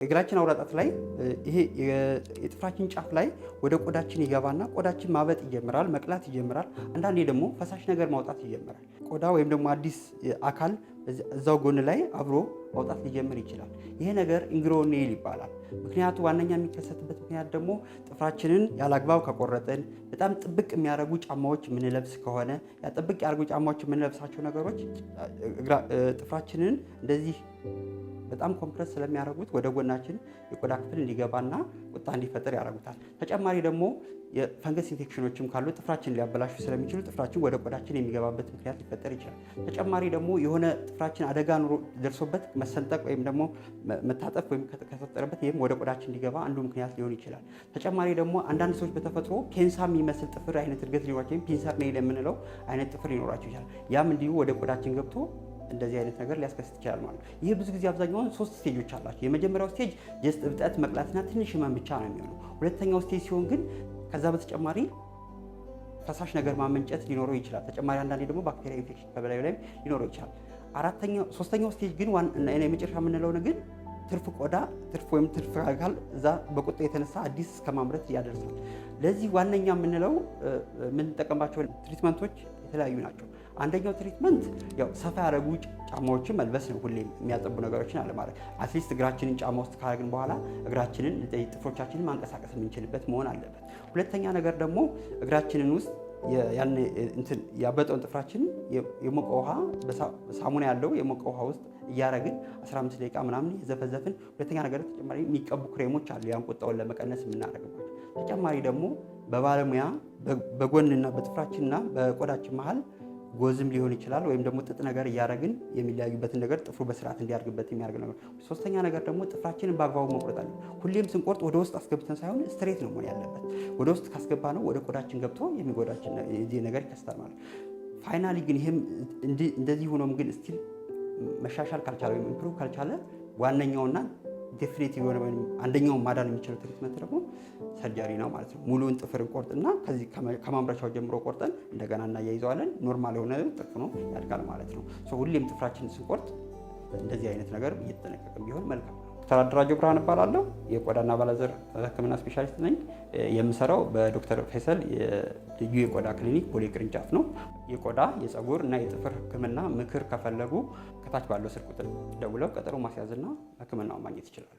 እግራችን አውራጣት ላይ ይሄ የጥፍራችን ጫፍ ላይ ወደ ቆዳችን ይገባና ቆዳችን ማበጥ ይጀምራል፣ መቅላት ይጀምራል። አንዳንዴ ደግሞ ፈሳሽ ነገር ማውጣት ይጀምራል። ቆዳ ወይም ደግሞ አዲስ አካል እዛው ጎን ላይ አብሮ ማውጣት ሊጀምር ይችላል። ይሄ ነገር ኢንግሮኔል ይባላል። ምክንያቱ ዋነኛ የሚከሰትበት ምክንያት ደግሞ ጥፍራችንን ያላግባብ ከቆረጥን፣ በጣም ጥብቅ የሚያደርጉ ጫማዎች የምንለብስ ከሆነ ያ ጥብቅ ያደርጉ ጫማዎች የምንለብሳቸው ነገሮች ጥፍራችንን እንደዚህ በጣም ኮምፕረስ ስለሚያደርጉት ወደ ጎናችን የቆዳ ክፍል እንዲገባና ቁጣ እንዲፈጠር ያደርጉታል። ተጨማሪ ደግሞ የፈንገስ ኢንፌክሽኖችም ካሉ ጥፍራችን ሊያበላሹ ስለሚችሉ ጥፍራችን ወደ ቆዳችን የሚገባበት ምክንያት ሊፈጠር ይችላል። ተጨማሪ ደግሞ የሆነ ጥፍራችን አደጋ ደርሶበት መሰንጠቅ ወይም ደግሞ መታጠፍ ወይም ከተፈጠረበት ይህም ወደ ቆዳችን እንዲገባ አንዱ ምክንያት ሊሆን ይችላል። ተጨማሪ ደግሞ አንዳንድ ሰዎች በተፈጥሮ ፔንሳ የሚመስል ጥፍር አይነት እድገት ሊኖራቸው ወይም ፒንሰር ኔይል የምንለው አይነት ጥፍር ሊኖራቸው ይችላል። ያም እንዲሁ ወደ ቆዳችን ገብቶ እንደዚህ አይነት ነገር ሊያስከስት ይችላል ማለት ነው። ይህ ብዙ ጊዜ አብዛኛውን 3 ስቴጆች አላቸው። የመጀመሪያው ስቴጅ ጀስት እብጠት፣ መቅላትና ትንሽ ህመም ብቻ ነው የሚሆነው። ሁለተኛው ስቴጅ ሲሆን ግን ከዛ በተጨማሪ ፈሳሽ ነገር ማመንጨት ሊኖረው ይችላል። ተጨማሪ አንዳንዴ ደግሞ ባክቴሪያ ኢንፌክሽን ከበላዩ ላይ ሊኖረው ይችላል። ሶስተኛው ስቴጅ ግን የመጨረሻ የምንለው ግን ትርፍ ቆዳ ወይም ትርፍ አካል እዛ በቁጣ የተነሳ አዲስ እስከማምረት ያደርሳል። ለዚህ ዋነኛ የምንለው የምንጠቀምባቸው ትሪትመንቶች የተለያዩ ናቸው። አንደኛው ትሪትመንት ያው ሰፋ ያደረጉ ጫማዎችን መልበስ ነው። ሁሌም የሚያጠቡ ነገሮችን አለማድረግ። አትሊስት እግራችንን ጫማ ውስጥ ካደረግን በኋላ እግራችንን ጥፍሮቻችንን ማንቀሳቀስ የምንችልበት መሆን አለበት። ሁለተኛ ነገር ደግሞ እግራችንን ውስጥ ያበጠውን ጥፍራችንን የሞቀ ውሃ ሳሙና ያለው የሞቀ ውሃ ውስጥ እያረግን 15 ደቂቃ ምናምን የዘፈዘፍን። ሁለተኛ ነገር ተጨማሪ የሚቀቡ ክሬሞች አሉ፣ ያን ቁጣውን ለመቀነስ የምናደርግባቸው። ተጨማሪ ደግሞ በባለሙያ በጎንና በጥፍራችንና በቆዳችን መሀል ጎዝም ሊሆን ይችላል ወይም ደግሞ ጥጥ ነገር እያረግን የሚለያዩበትን ነገር ጥፍሩ በስርዓት እንዲያርግበት የሚያደርግ ነገር። ሶስተኛ ነገር ደግሞ ጥፍራችንን በአግባቡ መቁረጥ አለ። ሁሌም ስንቆርጥ ወደ ውስጥ አስገብተን ሳይሆን ስትሬት ነው መሆን ያለበት። ወደ ውስጥ ካስገባ ነው ወደ ቆዳችን ገብቶ የሚጎዳችን የዚህ ነገር ይከሰታል ማለት። ፋይናሊ ግን ይሄም እንደዚህ ሆኖም ግን ስቲል መሻሻል ካልቻለ ወይም ኢምፕሩቭ ካልቻለ ዋነኛውና ዴፊኒቲቭ የሆነ ወይም አንደኛውን ማዳን የሚችለው ትሪትመንት ደግሞ ሰርጀሪ ነው ማለት ነው። ሙሉውን ጥፍር እንቆርጥና ከዚህ ከማምረቻው ጀምሮ ቆርጠን እንደገና እናያይዘዋለን። ኖርማል የሆነ ጥፍር ነው ያድጋል ማለት ነው። ሁሌም ጥፍራችንን ስንቆርጥ እንደዚህ አይነት ነገር እየተጠነቀቅን ቢሆን መልካም ነው። ዶክተር አደራጀው ብርሃን እባላለሁ። የቆዳና አባላዘር ሕክምና ስፔሻሊስት ነኝ። የምሰራው በዶክተር ፈይሰል ልዩ የቆዳ ክሊኒክ ቦሌ ቅርንጫፍ ነው። የቆዳ የፀጉር እና የጥፍር ሕክምና ምክር ከፈለጉ ከታች ባለው ስልክ ቁጥር ደውለው ቀጠሮ ማስያዝና ሕክምናውን ማግኘት ይችላሉ።